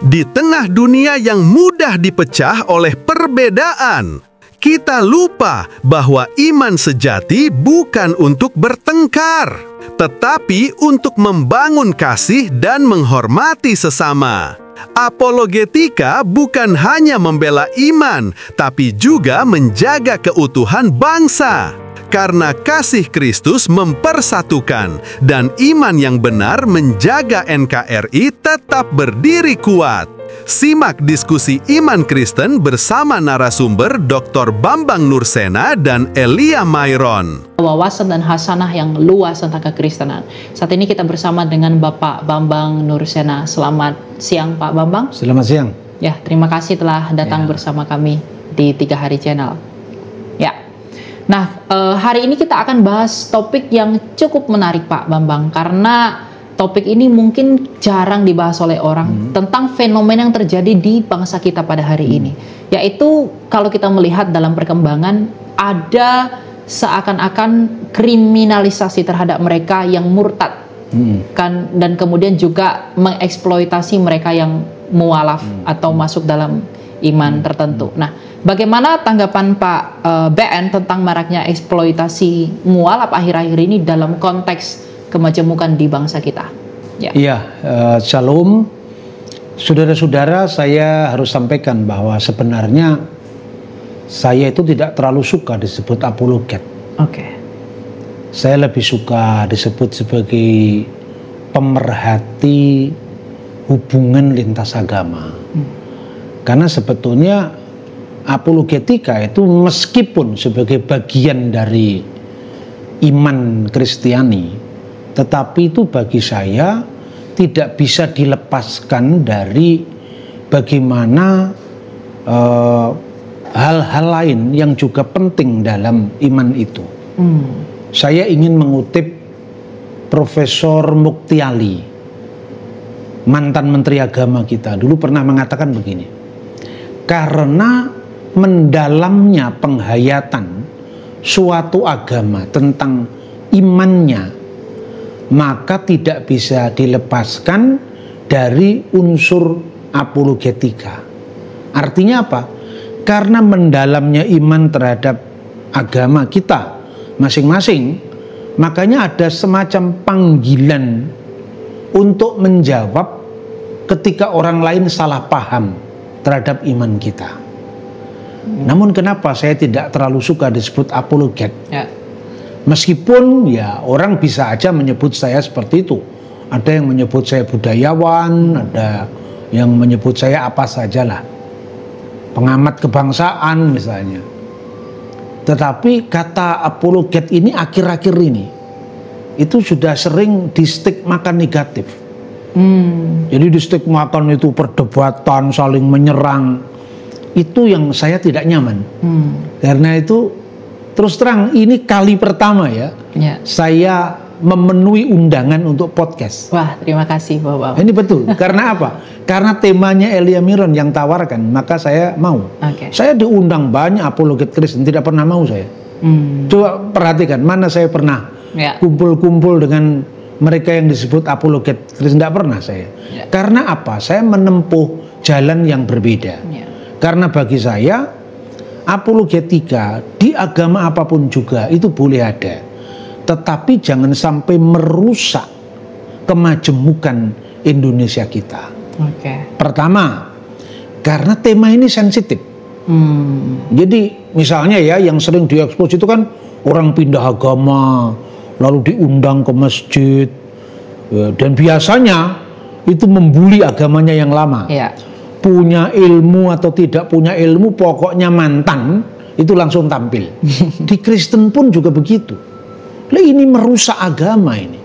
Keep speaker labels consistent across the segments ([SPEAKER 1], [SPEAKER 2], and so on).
[SPEAKER 1] Di tengah dunia yang mudah dipecah oleh perbedaan, kita lupa bahwa iman sejati bukan untuk bertengkar, tetapi untuk membangun kasih dan menghormati sesama. Apologetika bukan hanya membela iman, tapi juga menjaga keutuhan bangsa. Karena kasih Kristus mempersatukan dan iman yang benar menjaga NKRI tetap berdiri kuat. Simak diskusi Iman Kristen bersama narasumber Dr. Bambang Nursena dan Elia Mayron.
[SPEAKER 2] Wawasan dan hasanah yang luas tentang kekristenan. Saat ini kita bersama dengan Bapak Bambang Nursena. Selamat siang Pak Bambang.
[SPEAKER 3] Selamat siang.
[SPEAKER 2] Ya, terima kasih telah datang bersama kami di 3 Hari Channel. Ya. Nah, hari ini kita akan bahas topik yang cukup menarik Pak Bambang, karena topik ini mungkin jarang dibahas oleh orang tentang fenomena yang terjadi di bangsa kita pada hari ini. Yaitu kalau kita melihat dalam perkembangan ada seakan-akan kriminalisasi terhadap mereka yang murtad. Kan, dan kemudian juga mengeksploitasi mereka yang mualaf atau masuk dalam iman tertentu. Nah, bagaimana tanggapan Pak BN tentang maraknya eksploitasi mualaf akhir-akhir ini dalam konteks kemajemukan di bangsa kita?
[SPEAKER 3] Iya, Shalom. Saudara-saudara, saya harus sampaikan bahwa sebenarnya saya itu tidak terlalu suka disebut apologet.
[SPEAKER 2] Oke.
[SPEAKER 3] Saya lebih suka disebut sebagai pemerhati hubungan lintas agama. Karena sebetulnya apologetika itu meskipun sebagai bagian dari iman Kristiani, tetapi itu bagi saya tidak bisa dilepaskan dari bagaimana hal-hal lain yang juga penting dalam iman itu. Saya ingin mengutip Profesor Muktiali, mantan Menteri Agama kita, dulu pernah mengatakan begini: karena mendalamnya penghayatan suatu agama tentang imannya, maka tidak bisa dilepaskan dari unsur apologetika. Artinya apa? Karena mendalamnya iman terhadap agama kita masing-masing, makanya ada semacam panggilan untuk menjawab ketika orang lain salah paham terhadap iman kita. Namun kenapa saya tidak terlalu suka disebut apologet? Meskipun ya orang bisa aja menyebut saya seperti itu. Ada yang menyebut saya budayawan, ada yang menyebut saya apa sajalah, pengamat kebangsaan misalnya. Tetapi kata apologet ini akhir-akhir ini itu sudah sering distigmakan negatif. Jadi distigmakan itu perdebatan, saling menyerang. Itu yang saya tidak nyaman. Karena itu terus terang ini kali pertama saya memenuhi undangan untuk podcast.
[SPEAKER 2] Wah, terima kasih Bapak.
[SPEAKER 3] Ini betul. Karena apa? Karena temanya Elia Mayron yang tawarkan, maka saya mau. Saya diundang banyak apologet Kristen, tidak pernah mau saya. Coba perhatikan, mana saya pernah kumpul-kumpul dengan mereka yang disebut apologet Kristen, tidak pernah saya. Karena apa? Saya menempuh jalan yang berbeda. Karena bagi saya apologetika di agama apapun juga itu boleh ada, tetapi jangan sampai merusak kemajemukan Indonesia kita. Pertama, karena tema ini sensitif. Jadi misalnya ya, yang sering diekspos itu kan orang pindah agama lalu diundang ke masjid, dan biasanya itu membuli agamanya yang lama. Punya ilmu atau tidak punya ilmu, pokoknya mantan itu langsung tampil. Di Kristen pun juga begitu. Lah ini merusak agama ini.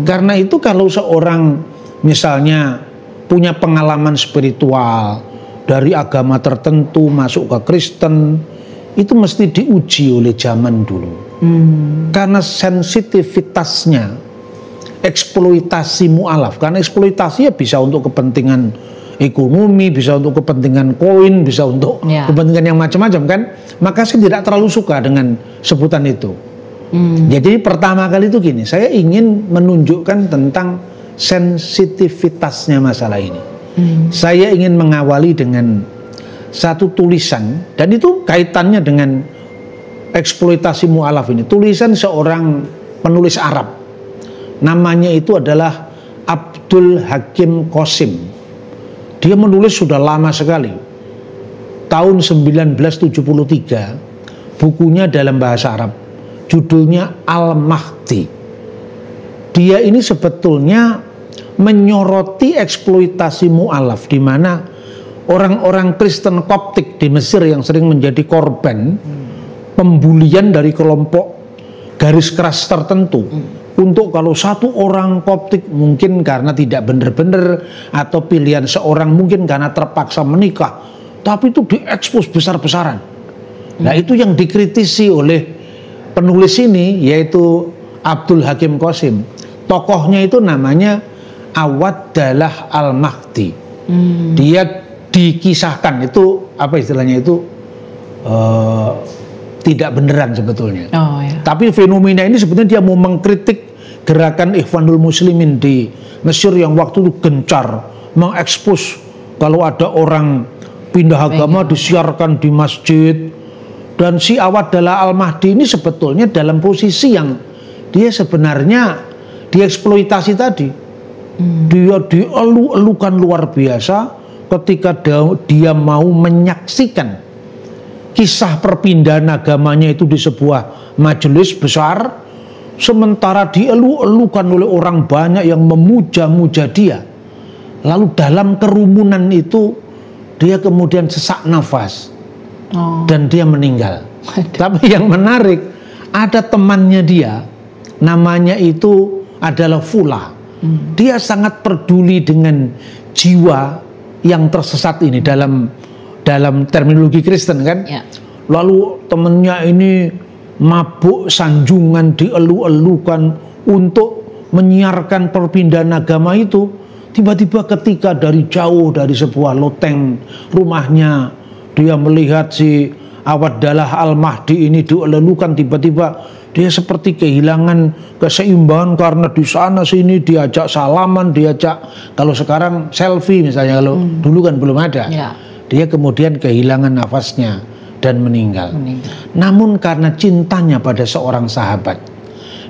[SPEAKER 3] Karena itu kalau seorang misalnya punya pengalaman spiritual dari agama tertentu masuk ke Kristen, itu mesti diuji oleh zaman dulu. Karena sensitivitasnya, eksploitasi mu'alaf. Karena eksploitasi ya bisa untuk kepentingan ekonomi, bisa untuk kepentingan koin, bisa untuk kepentingan yang macam-macam kan. Maka saya tidak terlalu suka dengan sebutan itu. Jadi pertama kali itu gini, saya ingin menunjukkan tentang sensitivitasnya masalah ini. Saya ingin mengawali dengan satu tulisan, dan itu kaitannya dengan eksploitasi mu'alaf ini. Tulisan seorang penulis Arab, namanya itu adalah Abdul Hakim Qasim. Dia menulis sudah lama sekali, tahun 1973, bukunya dalam bahasa Arab, judulnya Al-Mahdi. Dia ini sebetulnya menyoroti eksploitasi mu'alaf, di mana orang-orang Kristen Koptik di Mesir yang sering menjadi korban pembulian dari kelompok garis keras tertentu. Untuk kalau satu orang Koptik mungkin karena tidak benar-benar, atau pilihan seorang mungkin karena terpaksa menikah, tapi itu diekspos besar-besaran. Nah, itu yang dikritisi oleh penulis ini, yaitu Abdul Hakim Qasim. Tokohnya itu namanya Awad Dalah Al-Mahdi. Dia dikisahkan, itu apa istilahnya itu tidak beneran sebetulnya. Tapi fenomena ini sebetulnya dia mau mengkritik gerakan Ikhwanul Muslimin di Mesir yang waktu itu gencar mengekspos kalau ada orang pindah agama disiarkan di masjid. Dan si Awad Dalah Al-Mahdi ini sebetulnya dalam posisi yang dia sebenarnya dieksploitasi tadi. Dia dielu-elukan luar biasa ketika dia mau menyaksikan kisah perpindahan agamanya itu di sebuah majelis besar, sementara dielu-elukan oleh orang banyak yang memuja-muja dia. Lalu dalam kerumunan itu dia kemudian sesak nafas dan dia meninggal. Tapi yang menarik, ada temannya dia, namanya itu adalah Fula. Dia sangat peduli dengan jiwa yang tersesat ini dalam terminologi Kristen kan. Lalu temennya ini mabuk sanjungan, dielu-elukan untuk menyiarkan perpindahan agama itu. Tiba-tiba ketika dari jauh, dari sebuah loteng rumahnya, dia melihat si Awad Dalah Al-Mahdi ini dielu-elukan, tiba-tiba dia seperti kehilangan keseimbangan karena di sana sini diajak salaman, diajak, kalau sekarang selfie misalnya, kalau dulu kan belum ada. Dia kemudian kehilangan nafasnya dan meninggal. Namun karena cintanya pada seorang sahabat,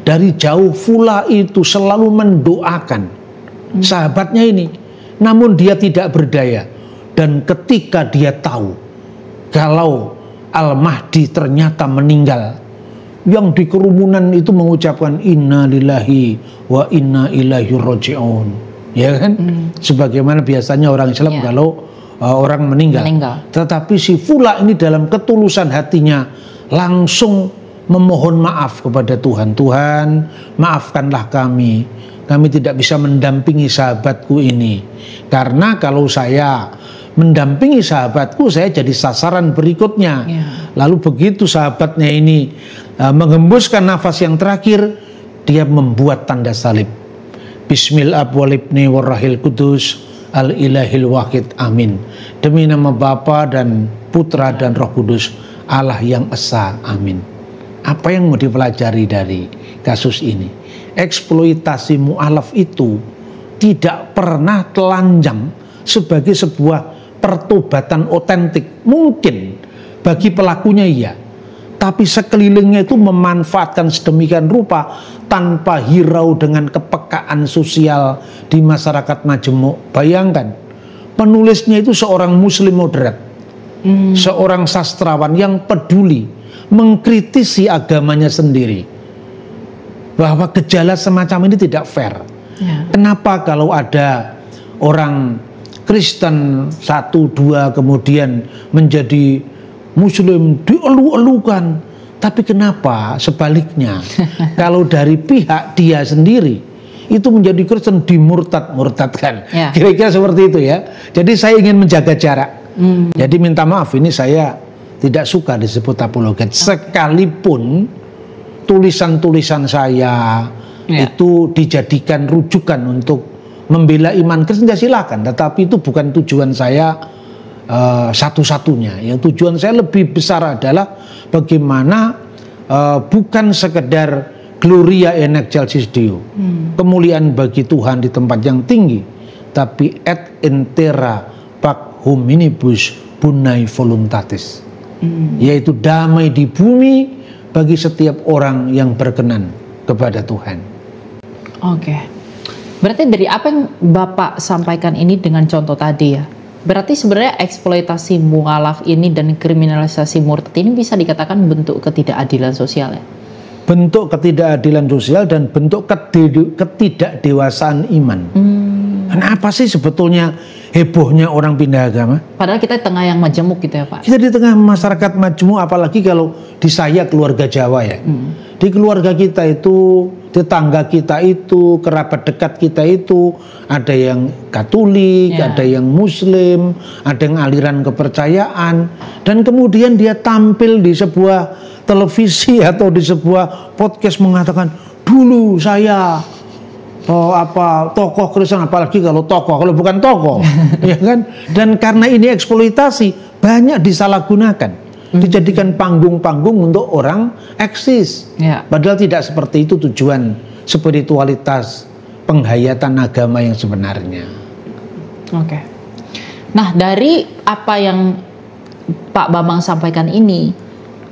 [SPEAKER 3] dari jauh Fula itu selalu mendoakan sahabatnya ini. Namun dia tidak berdaya. Dan ketika dia tahu kalau Al-Mahdi ternyata meninggal, yang di kerumunan itu mengucapkan inna lillahi wa inna ilaihi raji'un, ya kan? Sebagaimana biasanya orang Islam kalau orang meninggal. Tetapi si Fula ini dalam ketulusan hatinya langsung memohon maaf kepada Tuhan. Tuhan, maafkanlah kami tidak bisa mendampingi sahabatku ini, karena kalau saya mendampingi sahabatku, saya jadi sasaran berikutnya. Lalu begitu sahabatnya ini menghembuskan nafas yang terakhir, dia membuat tanda salib. Bismillah walibni warrahil kudus al-ilahil wahid amin. Demi nama Bapa dan Putra dan Roh Kudus, Allah yang esa, amin. Apa yang mau dipelajari dari kasus ini? Eksploitasi mu'alaf itu tidak pernah telanjang sebagai sebuah pertobatan otentik. Mungkin bagi pelakunya iya, tapi sekelilingnya itu memanfaatkan sedemikian rupa tanpa hirau dengan kepekaan sosial di masyarakat majemuk. Bayangkan, penulisnya itu seorang muslim moderat, seorang sastrawan yang peduli mengkritisi agamanya sendiri, bahwa gejala semacam ini tidak fair. Kenapa kalau ada orang Kristen 1-2 kemudian menjadi Muslim dielu-elukan, tapi kenapa sebaliknya kalau dari pihak dia sendiri itu menjadi Kristen dimurtad-murtadkan? Kira-kira seperti itu ya. Jadi saya ingin menjaga jarak. Jadi minta maaf, ini saya tidak suka disebut apologet, sekalipun tulisan-tulisan saya itu dijadikan rujukan untuk membela iman Kristen, ya silakan. Tetapi itu bukan tujuan saya satu-satunya. Yang tujuan saya lebih besar adalah bagaimana bukan sekedar Gloria in excelsis Deo, kemuliaan bagi Tuhan di tempat yang tinggi, tapi et intera pac hominibus bunai voluntatis, yaitu damai di bumi bagi setiap orang yang berkenan kepada Tuhan.
[SPEAKER 2] Oke. Berarti dari apa yang Bapak sampaikan ini dengan contoh tadi ya, berarti sebenarnya eksploitasi mualaf ini dan kriminalisasi murtad ini bisa dikatakan bentuk ketidakadilan sosial ya?
[SPEAKER 3] Bentuk ketidakadilan sosial dan bentuk ketidakdewasaan iman. Kenapa sih sebetulnya hebohnya orang pindah agama?
[SPEAKER 2] Padahal kita di tengah yang majemuk gitu ya Pak.
[SPEAKER 3] Kita di tengah masyarakat majemuk, apalagi kalau di saya keluarga Jawa ya. Di keluarga kita itu, tetangga kita itu, kerabat dekat kita itu, ada yang Katolik, ada yang Muslim, ada yang aliran kepercayaan, dan kemudian dia tampil di sebuah televisi atau di sebuah podcast mengatakan, dulu saya tokoh Kristen, apalagi kalau bukan tokoh ya kan. Dan karena ini eksploitasi, banyak disalahgunakan, dijadikan panggung-panggung untuk orang eksis, padahal tidak seperti itu tujuan spiritualitas penghayatan agama yang sebenarnya.
[SPEAKER 2] Oke. Nah, dari apa yang Pak Bambang sampaikan ini,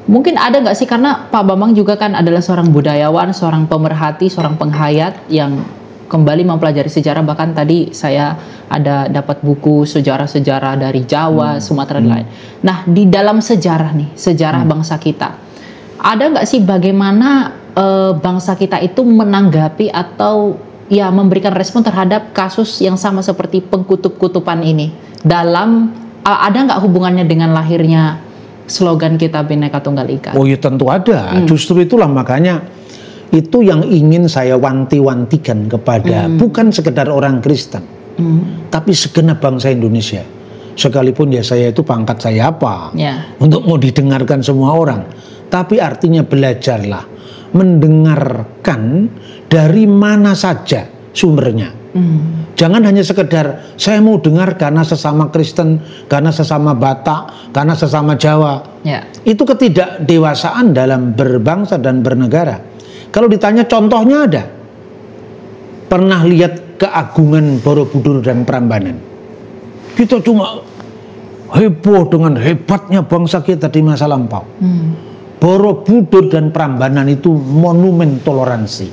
[SPEAKER 2] mungkin ada nggak sih, karena Pak Bambang juga kan adalah seorang budayawan, seorang pemerhati, seorang penghayat yang kembali mempelajari sejarah. Bahkan tadi saya ada dapat buku sejarah-sejarah dari Jawa, Sumatera dan lain. Nah, di dalam sejarah nih, sejarah bangsa kita, ada nggak sih bagaimana bangsa kita itu menanggapi atau ya memberikan respon terhadap kasus yang sama seperti pengkutub-kutupan ini? Ada nggak hubungannya dengan lahirnya slogan kita Bhinneka Tunggal Ika?
[SPEAKER 3] Oh ya tentu ada. Justru itulah makanya itu yang ingin saya wanti-wantikan kepada bukan sekedar orang Kristen, tapi segenap bangsa Indonesia. Sekalipun ya saya itu pangkat saya apa untuk mau didengarkan semua orang, tapi artinya belajarlah mendengarkan dari mana saja sumbernya. Jangan hanya sekedar saya mau dengar karena sesama Kristen, karena sesama Batak, karena sesama Jawa. Itu ketidakdewasaan dalam berbangsa dan bernegara. Kalau ditanya contohnya ada. Pernah lihat keagungan Borobudur dan Prambanan? Kita cuma heboh dengan hebatnya bangsa kita di masa lampau. Borobudur dan Prambanan itu monumen toleransi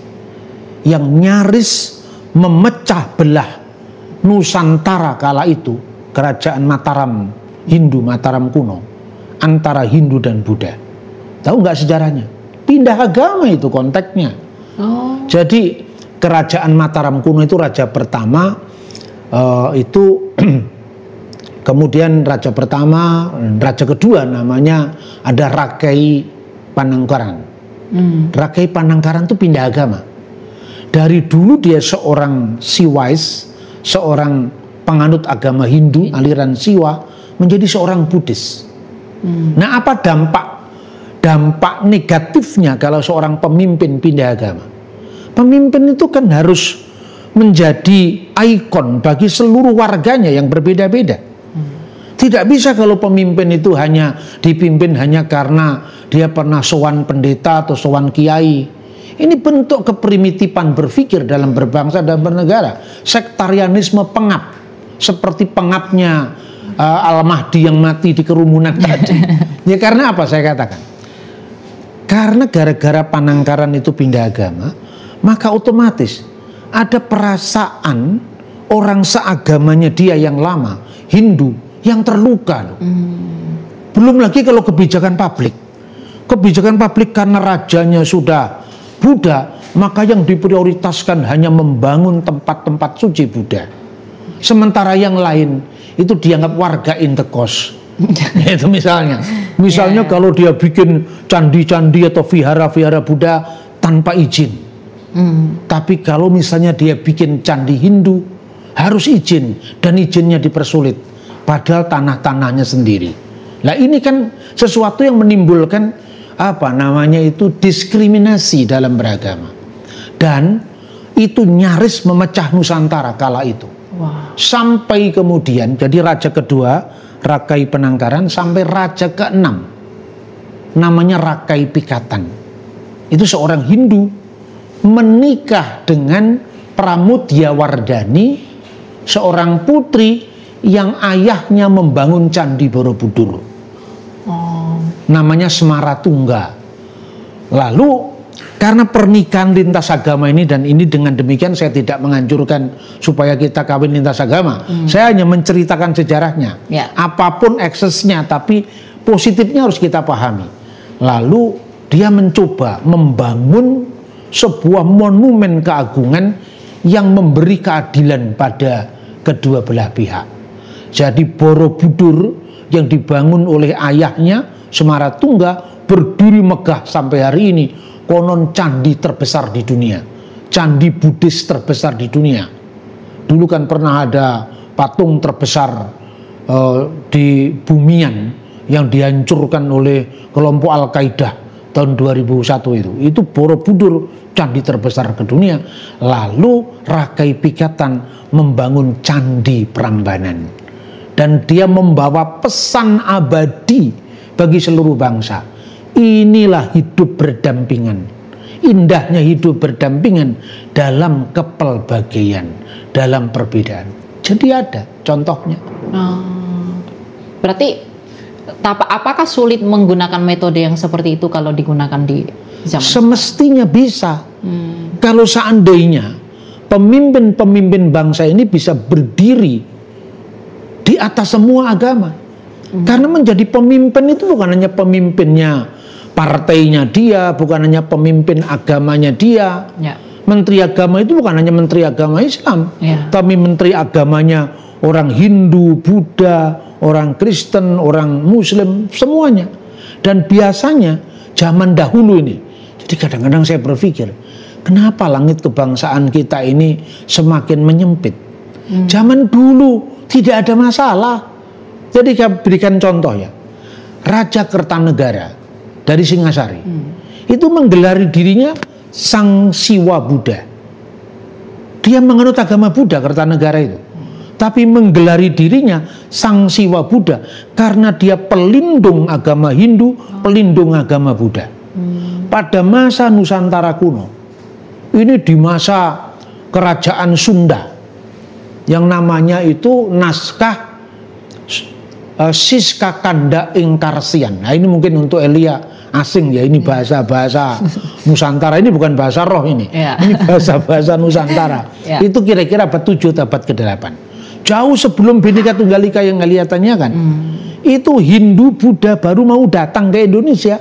[SPEAKER 3] yang nyaris memecah belah Nusantara kala itu, kerajaan Mataram, Hindu Mataram kuno, antara Hindu dan Buddha. Tahu nggak sejarahnya? Pindah agama itu konteksnya. Jadi kerajaan Mataram kuno itu raja pertama itu kemudian raja pertama, raja kedua namanya ada Rakai Panangkaran. Rakai Panangkaran itu pindah agama. Dari dulu dia seorang Siwais, seorang penganut agama Hindu, aliran Siwa, menjadi seorang Buddhis. Nah, apa dampak negatifnya kalau seorang pemimpin pindah agama? Pemimpin itu kan harus menjadi ikon bagi seluruh warganya yang berbeda-beda. Tidak bisa kalau pemimpin itu hanya dipimpin hanya karena dia pernah sowan pendeta atau sowan kiai. Ini bentuk keprimitifan berpikir dalam berbangsa dan bernegara. Sektarianisme pengap, seperti pengapnya Al-Mahdi yang mati di kerumunan tadi. Ya karena apa saya katakan? Karena gara-gara Panangkaran itu pindah agama, maka otomatis ada perasaan orang seagamanya dia yang lama, Hindu, yang terluka. Belum lagi kalau kebijakan publik. Kebijakan publik karena rajanya sudah Buddha, maka yang diprioritaskan hanya membangun tempat-tempat suci Buddha. Sementara yang lain itu dianggap warga in the cost. Itu misalnya kalau dia bikin candi-candi atau vihara-vihara Buddha tanpa izin. Tapi kalau misalnya dia bikin candi Hindu harus izin, dan izinnya dipersulit, padahal tanah-tanahnya sendiri. Nah ini kan sesuatu yang menimbulkan diskriminasi dalam beragama, dan itu nyaris memecah Nusantara kala itu. Sampai kemudian jadi raja kedua Rakai Panangkaran sampai raja ke-6 namanya Rakai Pikatan. Itu seorang Hindu menikah dengan Pramudyawardhani, seorang putri yang ayahnya membangun Candi Borobudur. Namanya Semaratungga. Lalu karena pernikahan lintas agama ini, dan ini dengan demikian saya tidak menganjurkan supaya kita kawin lintas agama. Saya hanya menceritakan sejarahnya. Apapun eksesnya, tapi positifnya harus kita pahami. Lalu dia mencoba membangun sebuah monumen keagungan yang memberi keadilan pada kedua belah pihak. Jadi Borobudur yang dibangun oleh ayahnya Semaratungga berdiri megah sampai hari ini. Konon candi terbesar di dunia, candi Buddhis terbesar di dunia. Dulu kan pernah ada patung terbesar di Bumian yang dihancurkan oleh kelompok Al-Qaeda tahun 2001 itu Borobudur, candi terbesar ke dunia. Lalu Rakai Pikatan membangun candi Prambanan, dan dia membawa pesan abadi bagi seluruh bangsa. Inilah hidup berdampingan, indahnya hidup berdampingan dalam kepelbagaian, dalam perbedaan. Jadi ada contohnya.
[SPEAKER 2] Berarti apakah sulit menggunakan metode yang seperti itu kalau digunakan di zaman
[SPEAKER 3] semestinya bisa. Kalau seandainya pemimpin-pemimpin bangsa ini bisa berdiri di atas semua agama. Karena menjadi pemimpin itu bukan hanya pemimpinnya partainya dia, bukan hanya pemimpin agamanya dia. Menteri agama itu bukan hanya menteri agama Islam, tapi menteri agamanya orang Hindu, Buddha, orang Kristen, orang Muslim, semuanya. Dan biasanya zaman dahulu ini, jadi kadang-kadang saya berpikir, kenapa langit kebangsaan kita ini semakin menyempit? Zaman dulu tidak ada masalah. Jadi saya berikan contoh ya, Raja Kertanegara dari Singasari itu menggelari dirinya Sang Siwa Buddha. Dia menganut agama Buddha, Kertanegara itu, tapi menggelari dirinya Sang Siwa Buddha karena dia pelindung agama Hindu, pelindung agama Buddha. Pada masa Nusantara kuno, ini di masa kerajaan Sunda, yang namanya itu naskah Siska Kanda Ingkarsian. Nah ini mungkin untuk Elia asing ya, ini bahasa-bahasa Nusantara, ini bukan bahasa roh ini. Ini bahasa-bahasa Nusantara. Itu kira-kira abad 7 atau abad ke-8. Jauh sebelum Bhinneka Tunggal Ika yang kalian tanyakan. Itu Hindu, Buddha baru mau datang ke Indonesia.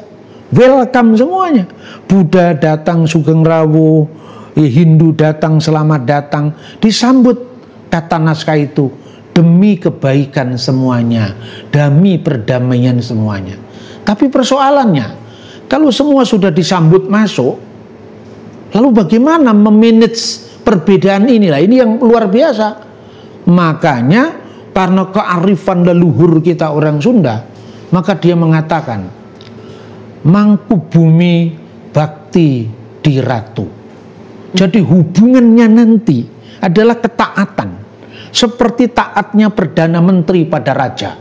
[SPEAKER 3] Welcome semuanya. Buddha datang Sugeng Rawuh, Hindu datang selamat datang. Disambut kata naskah itu, demi kebaikan semuanya, demi perdamaian semuanya. Tapi persoalannya, kalau semua sudah disambut masuk, lalu bagaimana memanage perbedaan inilah? Ini yang luar biasa. Makanya karena kearifan leluhur kita orang Sunda, maka dia mengatakan, mangku bumi bakti di ratu. Jadi hubungannya nanti adalah ketaatan. Seperti taatnya Perdana Menteri pada Raja.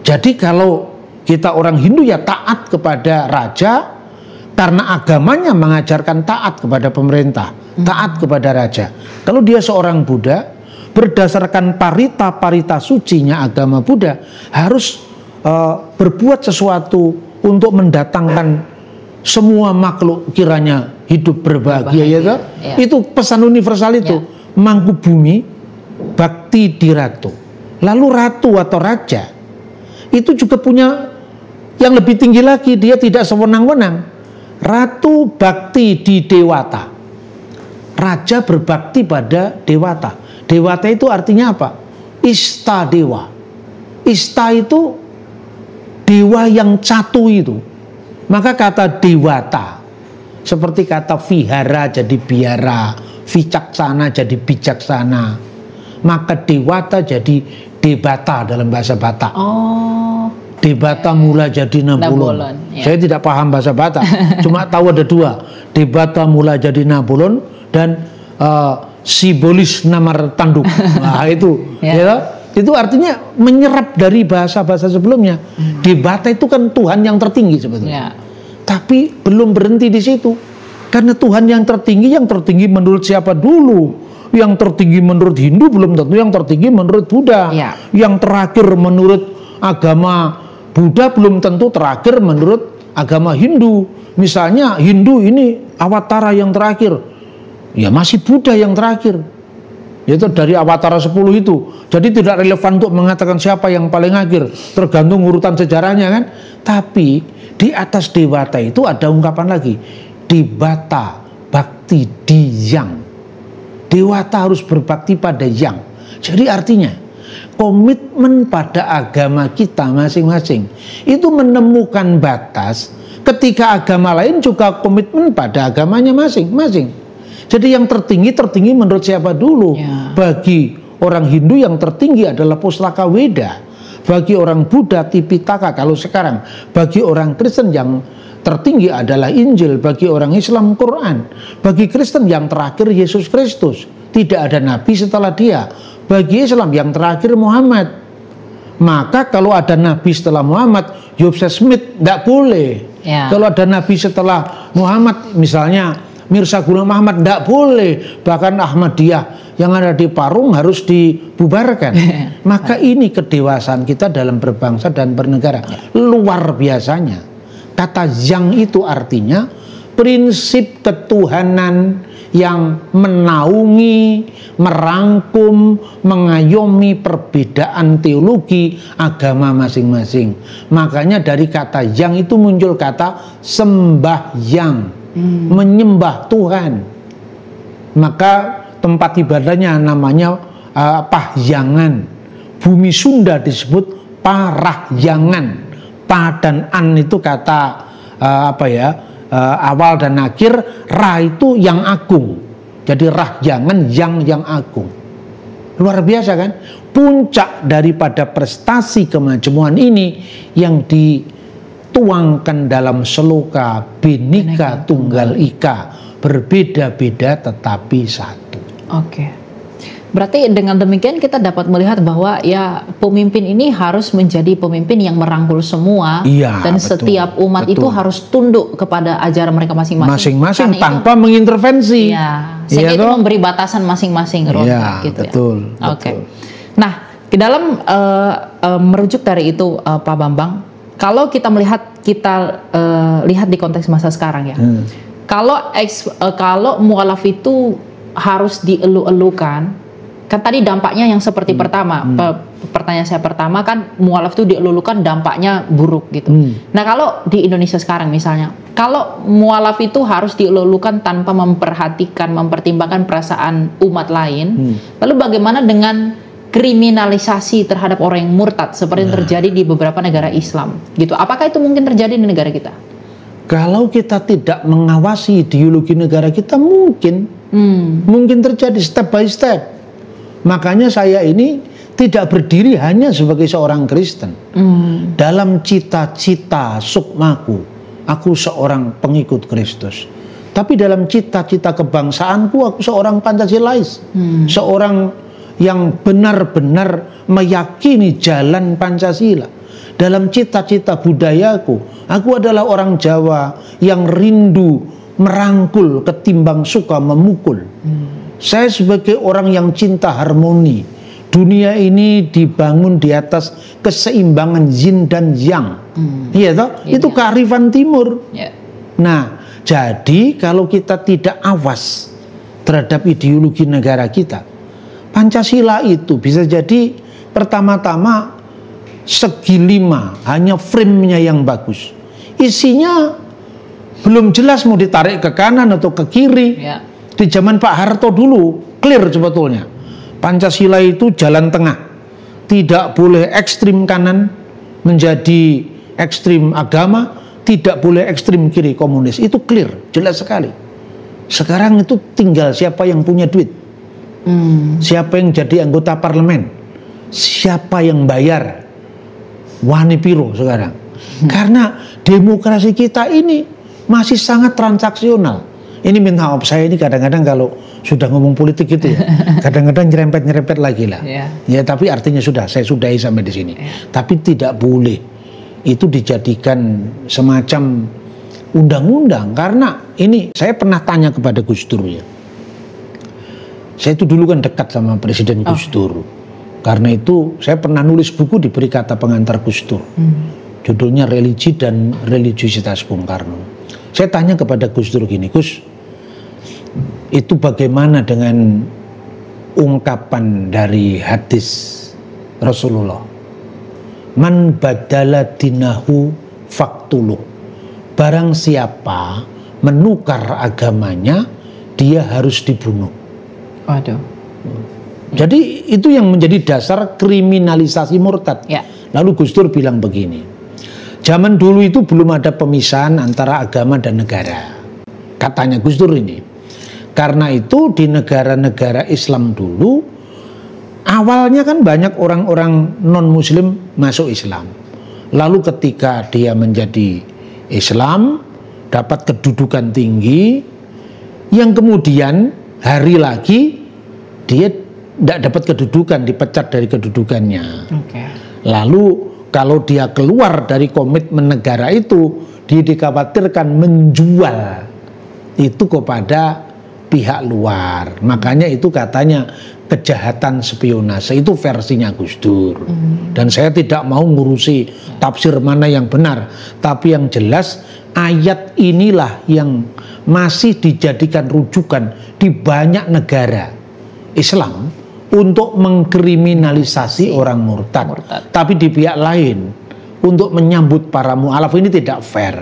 [SPEAKER 3] Jadi kalau kita orang Hindu ya taat kepada Raja, karena agamanya mengajarkan taat kepada pemerintah, taat kepada Raja. Kalau dia seorang Buddha, berdasarkan parita-parita sucinya agama Buddha, harus berbuat sesuatu untuk mendatangkan semua makhluk kiranya hidup berbahagia. Ya. Itu pesan universal itu. Mangku bumi bakti di ratu. Lalu ratu atau raja itu juga punya yang lebih tinggi lagi, dia tidak sewenang-wenang. Ratu bakti di dewata. Raja berbakti pada dewata. Dewata itu artinya apa? Ista dewa. Ista itu dewa yang catu itu. Maka kata dewata seperti kata vihara jadi biara, vicaksana jadi bijaksana, maka dewata jadi debata dalam bahasa Batak. Debata mula jadi Nabulon. Saya tidak paham bahasa Batak, cuma tahu ada dua, debata mula jadi Nabulon dan sibolis namar tanduk. Nah itu, itu artinya menyerap dari bahasa-bahasa sebelumnya. Debata itu kan Tuhan yang tertinggi sebetulnya. Tapi belum berhenti di situ. Karena Tuhan yang tertinggi menurut siapa dulu? yang tertinggi menurut Hindu belum tentu yang tertinggi menurut Buddha. Yang terakhir menurut agama Buddha belum tentu terakhir menurut agama Hindu. Misalnya Hindu ini awatara yang terakhir, ya masih Buddha yang terakhir. Yaitu dari awatara 10 itu. Jadi tidak relevan untuk mengatakan siapa yang paling akhir, tergantung urutan sejarahnya kan. Tapi di atas dewata itu ada ungkapan lagi, dibata bakti di yang. Dewata harus berbakti pada yang. Jadi artinya komitmen pada agama kita masing-masing itu menemukan batas ketika agama lain juga komitmen pada agamanya masing-masing. Jadi yang tertinggi menurut siapa dulu? Bagi orang Hindu yang tertinggi adalah Pustaka Weda. Bagi orang Buddha Tipitaka kalau sekarang. Bagi orang Kristen yang tertinggi adalah Injil. Bagi orang Islam Quran. Bagi Kristen yang terakhir Yesus Kristus. Tidak ada nabi setelah dia. Bagi Islam yang terakhir Muhammad. Maka kalau ada nabi setelah Muhammad, Joseph Smith tidak boleh. Kalau ada nabi setelah Muhammad, misalnya Mirza Ghulam Ahmad, tidak boleh. Bahkan Ahmadiyah yang ada di Parung harus dibubarkan. Maka ini kedewasaan kita dalam berbangsa dan bernegara. Luar biasanya. Kata yang itu artinya prinsip ketuhanan yang menaungi, merangkum, mengayomi perbedaan teologi agama masing-masing. Makanya dari kata yang itu muncul kata sembahyang. Menyembah Tuhan. Maka tempat ibadahnya namanya Pahyangan. Bumi Sunda disebut Parahyangan. Pa dan an itu kata awal dan akhir. Ra itu yang agung. Jadi Rahyangan yang agung. Luar biasa kan? Puncak daripada prestasi kemajemukan ini yang tuangkan dalam seloka Bhinneka Tunggal Ika, berbeda-beda tetapi satu.
[SPEAKER 2] Oke. Berarti dengan demikian kita dapat melihat bahwa ya pemimpin ini harus menjadi pemimpin yang merangkul semua, dan betul, setiap umat itu harus tunduk kepada ajaran mereka masing-masing. Masing-masing
[SPEAKER 3] tanpa mengintervensi.
[SPEAKER 2] Sehingga itu memberi batasan masing-masing gitu
[SPEAKER 3] betul,
[SPEAKER 2] ya. Oke. Nah, di dalam merujuk dari itu Pak Bambang, kalau kita lihat di konteks masa sekarang ya, kalau mualaf itu harus dielu-elukan, kan tadi dampaknya yang seperti pertama, pertanyaan saya pertama kan mualaf itu dielu-elukan dampaknya buruk gitu. Nah kalau di Indonesia sekarang misalnya, kalau mualaf itu harus dielu-elukan tanpa mempertimbangkan perasaan umat lain, lalu bagaimana dengan kriminalisasi terhadap orang yang murtad seperti yang terjadi di beberapa negara Islam gitu. Apakah itu mungkin terjadi di negara kita?
[SPEAKER 3] Kalau kita tidak mengawasi ideologi negara kita mungkin terjadi step by step. Makanya saya ini tidak berdiri hanya sebagai seorang Kristen. Dalam cita-cita sukmaku, aku seorang pengikut Kristus. Tapi dalam cita-cita kebangsaanku, aku seorang Pancasilais. Seorang yang benar-benar meyakini jalan Pancasila. Dalam cita-cita budayaku, aku adalah orang Jawa yang rindu merangkul ketimbang suka memukul. Saya sebagai orang yang cinta harmoni. Dunia ini dibangun di atas keseimbangan yin dan yang. Itu kearifan timur. Nah, jadi kalau kita tidak awas terhadap ideologi negara kita, Pancasila itu bisa jadi pertama-tama segi 5, hanya frame-nya yang bagus. Isinya belum jelas mau ditarik ke kanan atau ke kiri. Di zaman Pak Harto dulu clear sebetulnya. Pancasila itu jalan tengah. Tidak boleh ekstrim kanan menjadi ekstrim agama, tidak boleh ekstrim kiri komunis. Itu clear, jelas sekali. Sekarang itu tinggal siapa yang punya duit. Siapa yang jadi anggota parlemen, siapa yang bayar wani piro sekarang. Karena demokrasi kita ini masih sangat transaksional. Ini minta maaf, saya ini kadang-kadang kalau sudah ngomong politik gitu ya, kadang-kadang nyerempet lagi lah. Ya tapi artinya saya sudahi sampai di sini. Tapi tidak boleh itu dijadikan semacam undang-undang, karena ini saya pernah tanya kepada Gus Dur ya. Saya itu dulu kan dekat sama Presiden Gus Dur. Karena itu saya pernah nulis buku diberi kata pengantar Gus Dur. Judulnya Religi dan Religiusitas Bung Karno. Saya tanya kepada Gus Dur gini, Gus, itu bagaimana dengan ungkapan dari hadis Rasulullah? Man badala dinahu faktuluh. Barang siapa menukar agamanya, dia harus dibunuh.
[SPEAKER 2] Waduh.
[SPEAKER 3] Jadi itu yang menjadi dasar kriminalisasi murtad.
[SPEAKER 2] Ya.
[SPEAKER 3] Lalu Gus Dur bilang begini, zaman dulu itu belum ada pemisahan antara agama dan negara. Katanya Gus Dur ini. Karena itu di negara-negara Islam dulu, awalnya kan banyak orang-orang non-muslim masuk Islam. Lalu ketika dia menjadi Islam, dapat kedudukan tinggi, yang kemudian hari lagi dia tidak dapat kedudukan, dipecat dari kedudukannya. Lalu kalau dia keluar dari komitmen negara itu, dia dikhawatirkan menjual itu kepada pihak luar. Makanya itu katanya kejahatan spionase, itu versinya Gus Dur. Dan saya tidak mau ngurusi tafsir mana yang benar, tapi yang jelas ayat inilah yang masih dijadikan rujukan di banyak negara Islam untuk mengkriminalisasi orang murtad. Tapi di pihak lain untuk menyambut para mu'alaf ini tidak fair.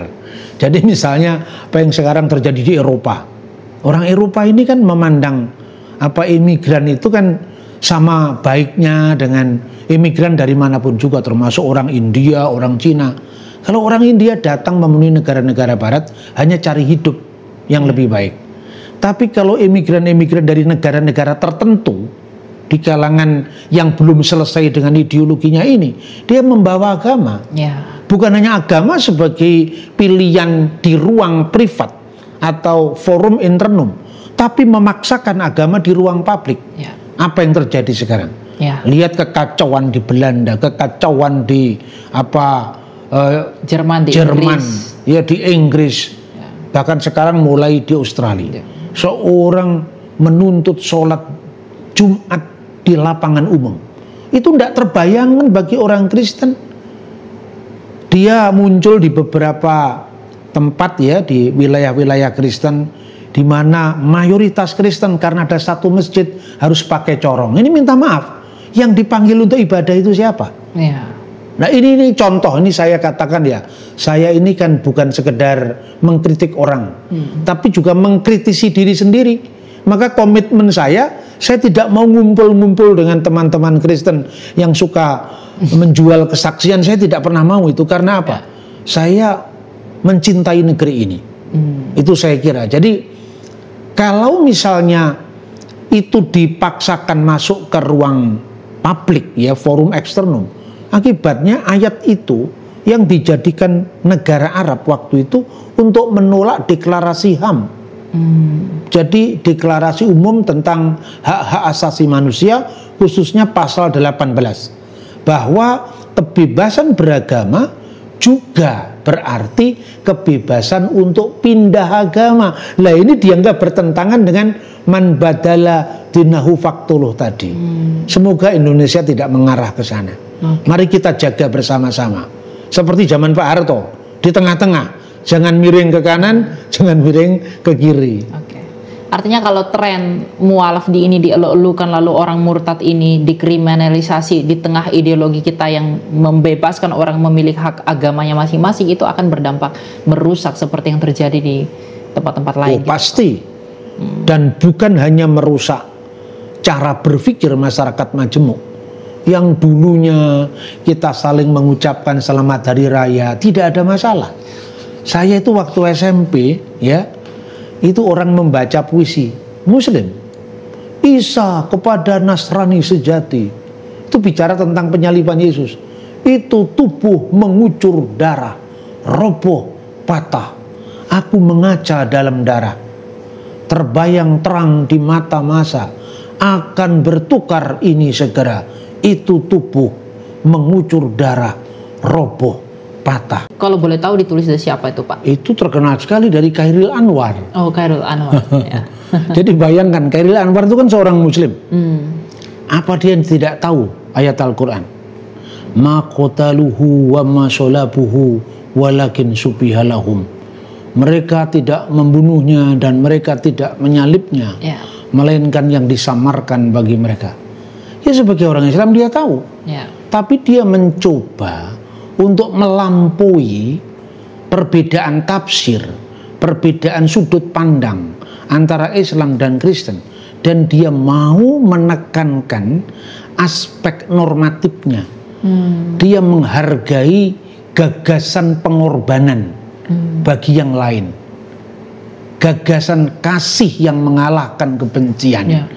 [SPEAKER 3] Jadi misalnya apa yang sekarang terjadi di Eropa, orang Eropa ini kan memandang imigran itu kan sama baiknya dengan imigran dari manapun juga, termasuk orang India, orang Cina. Kalau orang India datang memenuhi negara-negara barat hanya cari hidup yang lebih baik. Tapi kalau imigran-imigran dari negara-negara tertentu di kalangan yang belum selesai dengan ideologinya ini, dia membawa agama. Bukan hanya agama sebagai pilihan di ruang privat atau forum internum, tapi memaksakan agama di ruang publik. Apa yang terjadi sekarang? Lihat kekacauan di Belanda, kekacauan di
[SPEAKER 2] Jerman,
[SPEAKER 3] ya di Inggris, bahkan sekarang mulai di Australia. Seorang menuntut sholat Jumat di lapangan umum, itu tidak terbayangkan bagi orang Kristen. Dia muncul di beberapa tempat ya di wilayah-wilayah Kristen, di mana mayoritas Kristen karena ada satu masjid harus pakai corong. Ini minta maaf, yang dipanggil untuk ibadah itu siapa? Nah ini contoh, ini saya katakan ya, saya ini kan bukan sekedar mengkritik orang, tapi juga mengkritisi diri sendiri. Maka komitmen saya tidak mau ngumpul-ngumpul dengan teman-teman Kristen yang suka menjual kesaksian. Saya tidak pernah mau itu, karena apa? Saya mencintai negeri ini. Itu saya kira. Jadi kalau misalnya itu dipaksakan masuk ke ruang publik ya, forum eksternum, akibatnya ayat itu yang dijadikan negara Arab waktu itu untuk menolak deklarasi HAM. Jadi deklarasi umum tentang hak-hak asasi manusia, khususnya pasal 18, bahwa kebebasan beragama juga berarti kebebasan untuk pindah agama. Lah ini dianggap bertentangan dengan man badala dinahu faktuluh tadi. Semoga Indonesia tidak mengarah ke sana. Mari kita jaga bersama-sama. Seperti zaman Pak Harto, di tengah-tengah. Jangan miring ke kanan, jangan miring ke kiri.
[SPEAKER 2] Artinya kalau tren mualaf di ini dielu-elukan, lalu orang murtad ini dikriminalisasi di tengah ideologi kita yang membebaskan orang memilih hak agamanya masing-masing, itu akan berdampak merusak seperti yang terjadi di tempat-tempat lain.
[SPEAKER 3] Pasti. Dan bukan hanya merusak cara berpikir masyarakat majemuk. Yang dulunya kita saling mengucapkan selamat hari raya, tidak ada masalah. Saya itu waktu SMP ya, itu orang membaca puisi Muslim, Isa kepada Nasrani sejati, itu bicara tentang penyaliban Yesus. Itu tubuh mengucur darah, roboh patah, aku mengaca dalam darah, terbayang terang di mata masa, akan bertukar ini segera. Itu tubuh mengucur darah, roboh patah.
[SPEAKER 2] Kalau boleh tahu ditulis dari siapa itu Pak?
[SPEAKER 3] Itu terkenal sekali dari Khairil Anwar.
[SPEAKER 2] Oh, Khairil Anwar. Ya.
[SPEAKER 3] Jadi bayangkan, Chairil Anwar itu kan seorang muslim. Apa dia tidak tahu ayat Al-Quran? Ma qataluhu wa ma sholabuhu walakin subihalahum. Mereka tidak membunuhnya dan mereka tidak menyalibnya, melainkan yang disamarkan bagi mereka. Ya, sebagai orang Islam dia tahu, tapi dia mencoba untuk melampaui perbedaan tafsir, perbedaan sudut pandang antara Islam dan Kristen, dan dia mau menekankan aspek normatifnya. Dia menghargai gagasan pengorbanan bagi yang lain, gagasan kasih yang mengalahkan kebencian,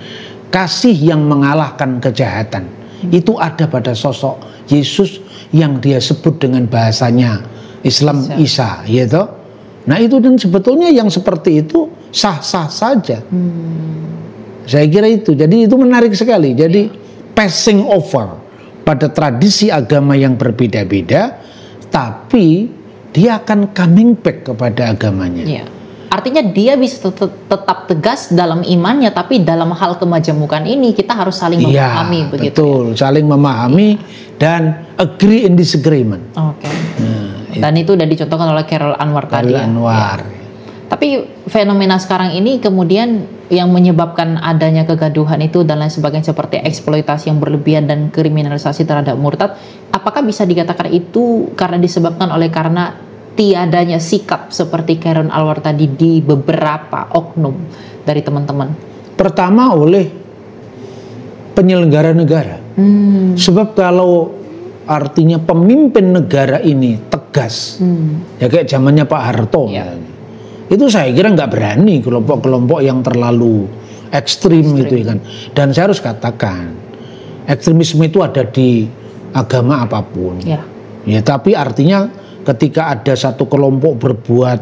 [SPEAKER 3] kasih yang mengalahkan kejahatan. Itu ada pada sosok Yesus yang dia sebut dengan bahasanya Islam Isa, gitu. Nah itu, dan sebetulnya yang seperti itu sah-sah saja. Saya kira itu. Jadi itu menarik sekali. Jadi passing over pada tradisi agama yang berbeda-beda, tapi dia akan coming back kepada agamanya.
[SPEAKER 2] Artinya dia bisa tetap tegas dalam imannya, tapi dalam hal kemajemukan ini kita harus saling memahami, begitu.
[SPEAKER 3] Betul, saling memahami dan agree in disagreement.
[SPEAKER 2] Oke. Dan itu udah dicontohkan oleh Chairil Anwar tadi.
[SPEAKER 3] Chairil Anwar.
[SPEAKER 2] Tapi fenomena sekarang ini kemudian yang menyebabkan adanya kegaduhan itu dan lain sebagainya, seperti eksploitasi yang berlebihan dan kriminalisasi terhadap murtad, apakah bisa dikatakan itu karena disebabkan oleh karena tiadanya sikap seperti Chairil Anwar tadi di beberapa oknum dari teman-teman? Pertama
[SPEAKER 3] oleh penyelenggara negara. Sebab kalau artinya pemimpin negara ini tegas, ya kayak zamannya Pak Harto, itu saya kira nggak berani kelompok-kelompok yang terlalu ekstrim itu kan. Dan saya harus katakan, ekstremisme itu ada di agama apapun. Ya, tapi artinya ketika ada satu kelompok berbuat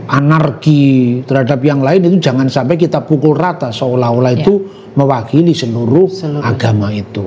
[SPEAKER 3] anarki terhadap yang lain, itu jangan sampai kita pukul rata seolah-olah itu mewakili seluruh agama itu.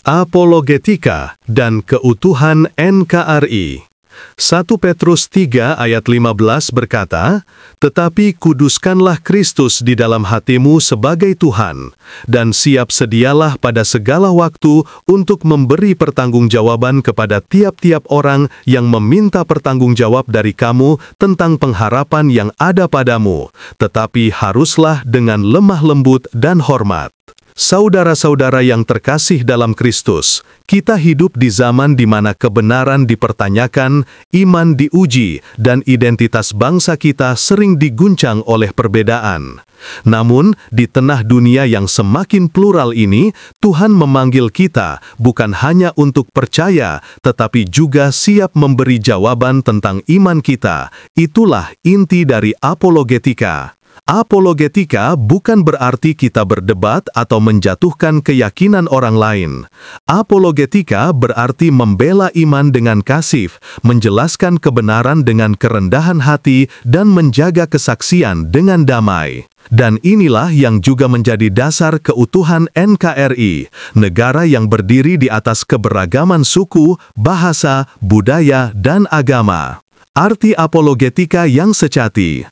[SPEAKER 1] Apologetika dan keutuhan NKRI. 1 Petrus 3 ayat 15 berkata, "Tetapi kuduskanlah Kristus di dalam hatimu sebagai Tuhan, dan siap sedialah pada segala waktu untuk memberi pertanggungjawaban kepada tiap-tiap orang yang meminta pertanggungjawab dari kamu tentang pengharapan yang ada padamu, tetapi haruslah dengan lemah lembut dan hormat." Saudara-saudara yang terkasih dalam Kristus, kita hidup di zaman di mana kebenaran dipertanyakan, iman diuji, dan identitas bangsa kita sering diguncang oleh perbedaan. Namun, di tengah dunia yang semakin plural ini, Tuhan memanggil kita bukan hanya untuk percaya, tetapi juga siap memberi jawaban tentang iman kita. Itulah inti dari apologetika. Apologetika bukan berarti kita berdebat atau menjatuhkan keyakinan orang lain. Apologetika berarti membela iman dengan kasih, menjelaskan kebenaran dengan kerendahan hati, dan menjaga kesaksian dengan damai. Dan inilah yang juga menjadi dasar keutuhan NKRI, negara yang berdiri di atas keberagaman suku, bahasa, budaya, dan agama. Arti apologetika yang sejati.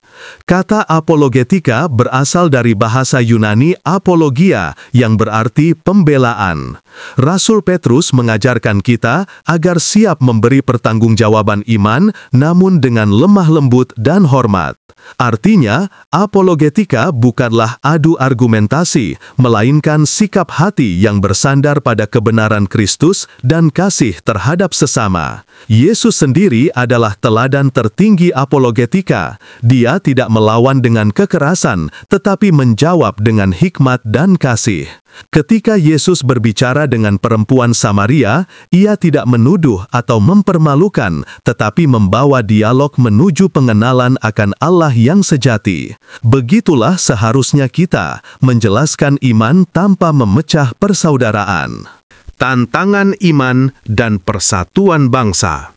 [SPEAKER 1] Kata apologetika berasal dari bahasa Yunani apologia yang berarti pembelaan. Rasul Petrus mengajarkan kita agar siap memberi pertanggungjawaban iman, namun dengan lemah lembut dan hormat. Artinya, apologetika bukanlah adu argumentasi, melainkan sikap hati yang bersandar pada kebenaran Kristus dan kasih terhadap sesama. Yesus sendiri adalah teladan tertinggi apologetika. Dia tidak melawan dengan kekerasan, tetapi menjawab dengan hikmat dan kasih. Ketika Yesus berbicara dengan perempuan Samaria, ia tidak menuduh atau mempermalukan, tetapi membawa dialog menuju pengenalan akan Allah yang sejati. Begitulah seharusnya kita menjelaskan iman tanpa memecah persaudaraan. Tantangan iman dan persatuan bangsa.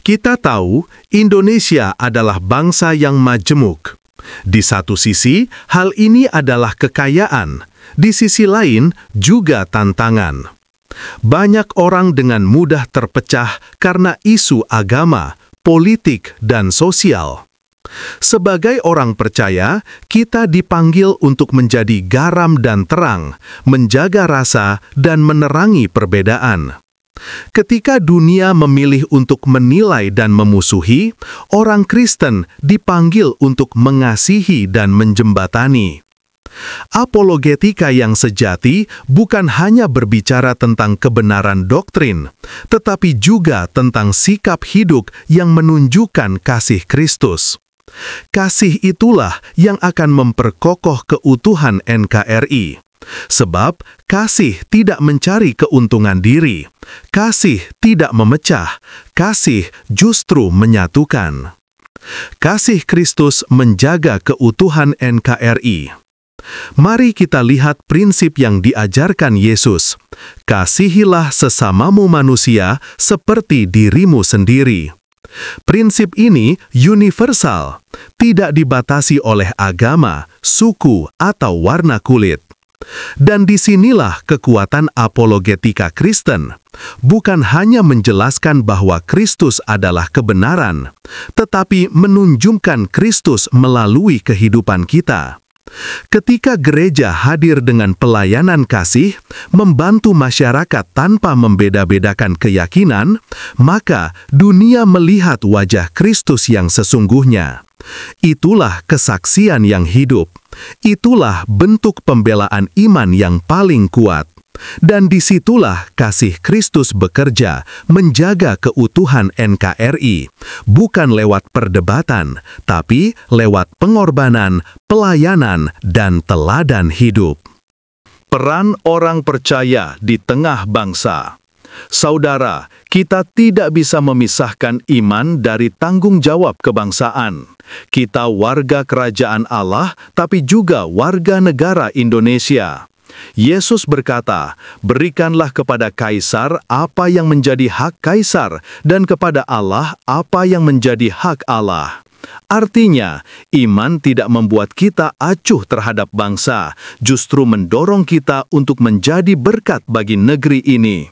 [SPEAKER 1] Kita tahu Indonesia adalah bangsa yang majemuk. Di satu sisi, hal ini adalah kekayaan. Di sisi lain, juga tantangan. Banyak orang dengan mudah terpecah karena isu agama, politik, dan sosial. Sebagai orang percaya, kita dipanggil untuk menjadi garam dan terang, menjaga rasa dan menerangi perbedaan. Ketika dunia memilih untuk menilai dan memusuhi, orang Kristen dipanggil untuk mengasihi dan menjembatani. Apologetika yang sejati bukan hanya berbicara tentang kebenaran doktrin, tetapi juga tentang sikap hidup yang menunjukkan kasih Kristus. Kasih itulah yang akan memperkokoh keutuhan NKRI. Sebab kasih tidak mencari keuntungan diri, kasih tidak memecah, kasih justru menyatukan. Kasih Kristus menjaga keutuhan NKRI. Mari kita lihat prinsip yang diajarkan Yesus. Kasihilah sesamamu manusia seperti dirimu sendiri. Prinsip ini universal, tidak dibatasi oleh agama, suku, atau warna kulit. Dan disinilah kekuatan apologetika Kristen. Bukan hanya menjelaskan bahwa Kristus adalah kebenaran, tetapi menunjukkan Kristus melalui kehidupan kita. Ketika gereja hadir dengan pelayanan kasih, membantu masyarakat tanpa membeda-bedakan keyakinan, maka dunia melihat wajah Kristus yang sesungguhnya. Itulah kesaksian yang hidup. Itulah bentuk pembelaan iman yang paling kuat. Dan disitulah kasih Kristus bekerja menjaga keutuhan NKRI, bukan lewat perdebatan, tapi lewat pengorbanan, pelayanan, dan teladan hidup. Peran orang percaya di tengah bangsa. Saudara, kita tidak bisa memisahkan iman dari tanggung jawab kebangsaan. Kita warga kerajaan Allah, tapi juga warga negara Indonesia. Yesus berkata, "Berikanlah kepada Kaisar apa yang menjadi hak Kaisar, dan kepada Allah apa yang menjadi hak Allah." Artinya, iman tidak membuat kita acuh terhadap bangsa, justru mendorong kita untuk menjadi berkat bagi negeri ini.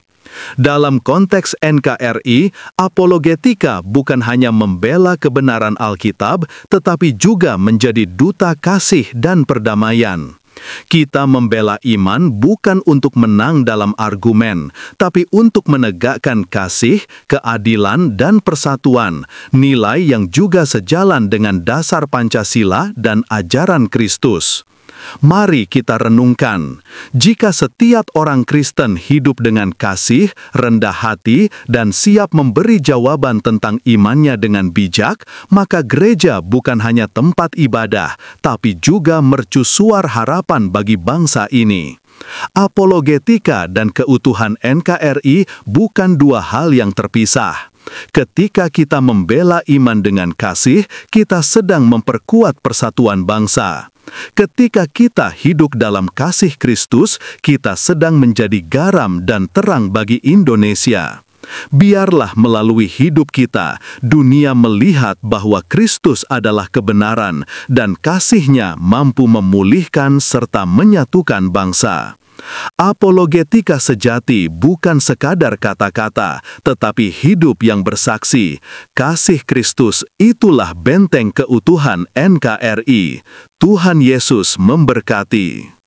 [SPEAKER 1] Dalam konteks NKRI, apologetika bukan hanya membela kebenaran Alkitab, tetapi juga menjadi duta kasih dan perdamaian. Kita membela iman bukan untuk menang dalam argumen, tapi untuk menegakkan kasih, keadilan, dan persatuan, nilai yang juga sejalan dengan dasar Pancasila dan ajaran Kristus. Mari kita renungkan, jika setiap orang Kristen hidup dengan kasih, rendah hati, dan siap memberi jawaban tentang imannya dengan bijak, maka gereja bukan hanya tempat ibadah, tapi juga mercusuar harapan bagi bangsa ini. Apologetika dan keutuhan NKRI bukan dua hal yang terpisah. Ketika kita membela iman dengan kasih, kita sedang memperkuat persatuan bangsa. Ketika kita hidup dalam kasih Kristus, kita sedang menjadi garam dan terang bagi Indonesia. Biarlah melalui hidup kita, dunia melihat bahwa Kristus adalah kebenaran dan kasih-Nya mampu memulihkan serta menyatukan bangsa. Apologetika sejati bukan sekadar kata-kata, tetapi hidup yang bersaksi. Kasih Kristus itulah benteng keutuhan NKRI. Tuhan Yesus memberkati.